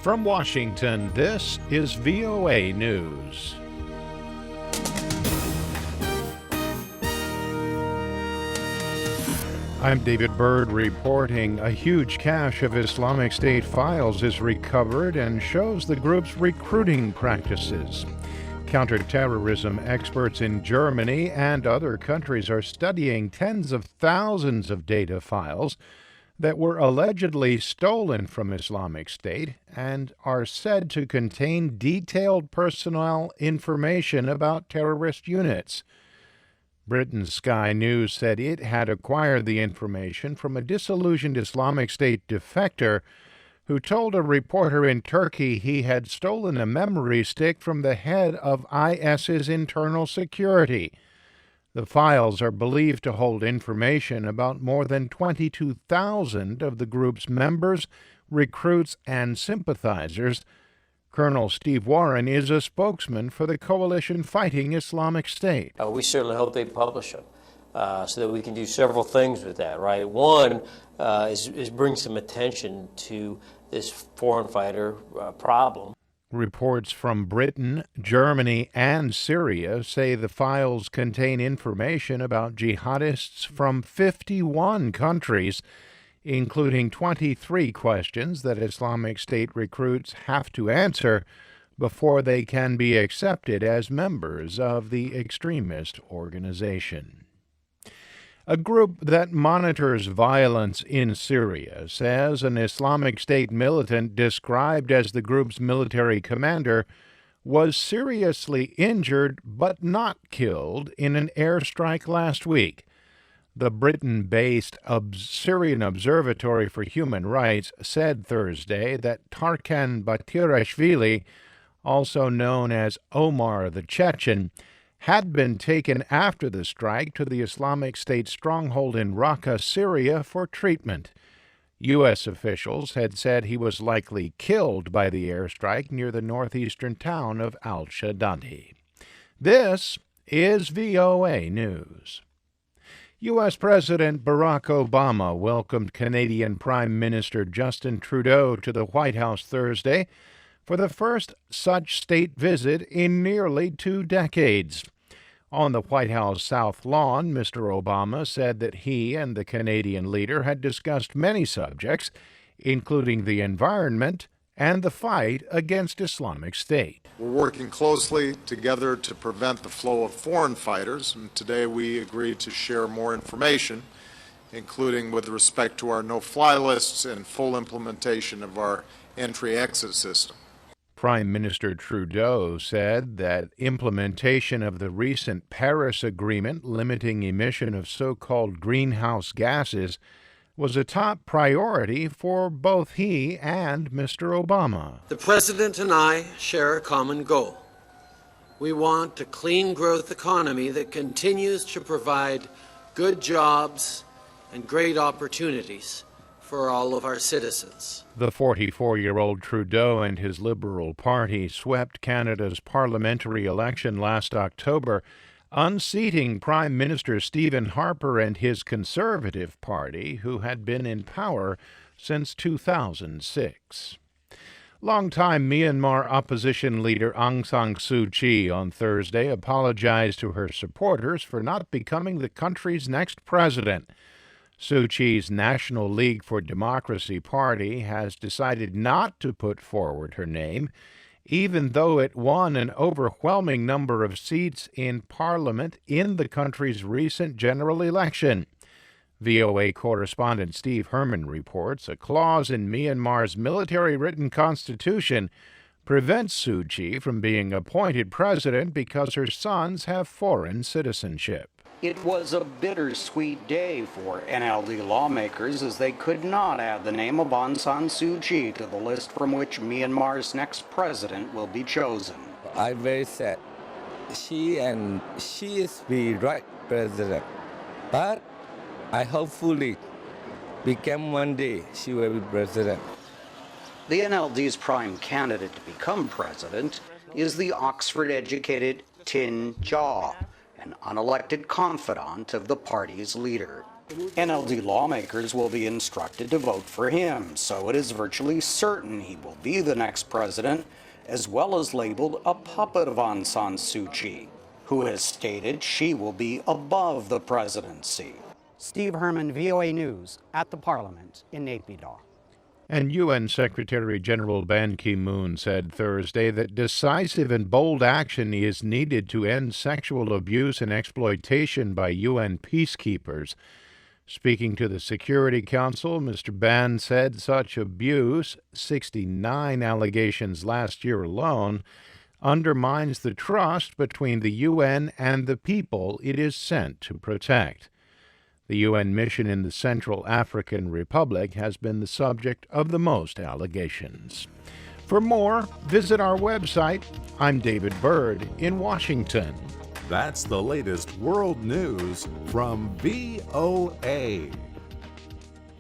From Washington, this is VOA News. I'm David Byrd reporting. A huge cache of Islamic State files is recovered and shows the group's recruiting practices. Counter-terrorism experts in Germany and other countries are studying tens of thousands of data files that were allegedly stolen from Islamic State and are said to contain detailed personnel information about terrorist units. Britain's Sky News said it had acquired the information from a disillusioned Islamic State defector who told a reporter in Turkey he had stolen a memory stick from the head of IS's internal security. The files are believed to hold information about more than 22,000 of the group's members, recruits, and sympathizers. Colonel Steve Warren is a spokesman for the coalition fighting Islamic State. We certainly hope they publish them so that we can do several things with that, right? One is bring some attention to this foreign fighter problem. Reports from Britain, Germany, and Syria say the files contain information about jihadists from 51 countries, including 23 questions that Islamic State recruits have to answer before they can be accepted as members of the extremist organization. A group that monitors violence in Syria says an Islamic State militant described as the group's military commander was seriously injured but not killed in an airstrike last week. The Britain-based Syrian Observatory for Human Rights said Thursday that Tarkan Batirashvili, also known as Omar the Chechen, had been taken after the strike to the Islamic State stronghold in Raqqa, Syria, for treatment. U.S. officials had said he was likely killed by the airstrike near the northeastern town of al-Shaddadi. This is VOA News. U.S. President Barack Obama welcomed Canadian Prime Minister Justin Trudeau to the White House Thursday for the first such state visit in nearly 2 decades. On the White House South Lawn, Mr. Obama said that he and the Canadian leader had discussed many subjects, including the environment and the fight against Islamic State. We're working closely together to prevent the flow of foreign fighters, and today we agreed to share more information, including with respect to our no-fly lists and full implementation of our entry-exit system. Prime Minister Trudeau said that implementation of the recent Paris Agreement limiting emission of so-called greenhouse gases was a top priority for both he and Mr. Obama. The President and I share a common goal. We want a clean growth economy that continues to provide good jobs and great opportunities for all of our citizens. The 44-year-old Trudeau and his Liberal Party swept Canada's parliamentary election last October, unseating Prime Minister Stephen Harper and his Conservative Party, who had been in power since 2006. Longtime Myanmar opposition leader Aung San Suu Kyi on Thursday apologized to her supporters for not becoming the country's next president. Suu Kyi's National League for Democracy party has decided not to put forward her name, even though it won an overwhelming number of seats in Parliament in the country's recent general election. VOA correspondent Steve Herman reports a clause in Myanmar's military-written constitution prevents Suu Kyi from being appointed president because her sons have foreign citizenship. It was a bittersweet day for NLD lawmakers as they could not add the name of Aung San Suu Kyi to the list from which Myanmar's next president will be chosen. I'm very sad. She is the right president. But I hopefully become one day she will be president. The NLD's prime candidate to become president is the Oxford-educated Tin Jaw, an unelected confidant of the party's leader. NLD lawmakers will be instructed to vote for him, so it is virtually certain he will be the next president, as well as labeled a puppet of Aung San Suu Kyi, who has stated she will be above the presidency. Steve Herman, VOA News, at the Parliament in Naypyidaw. And UN Secretary General Ban Ki-moon said Thursday that decisive and bold action is needed to end sexual abuse and exploitation by UN peacekeepers. Speaking to the Security Council, Mr. Ban said such abuse, 69 allegations last year alone, undermines the trust between the UN and the people it is sent to protect. The UN mission in the Central African Republic has been the subject of the most allegations. For more, visit our website. I'm David Byrd in Washington. That's the latest world news from VOA.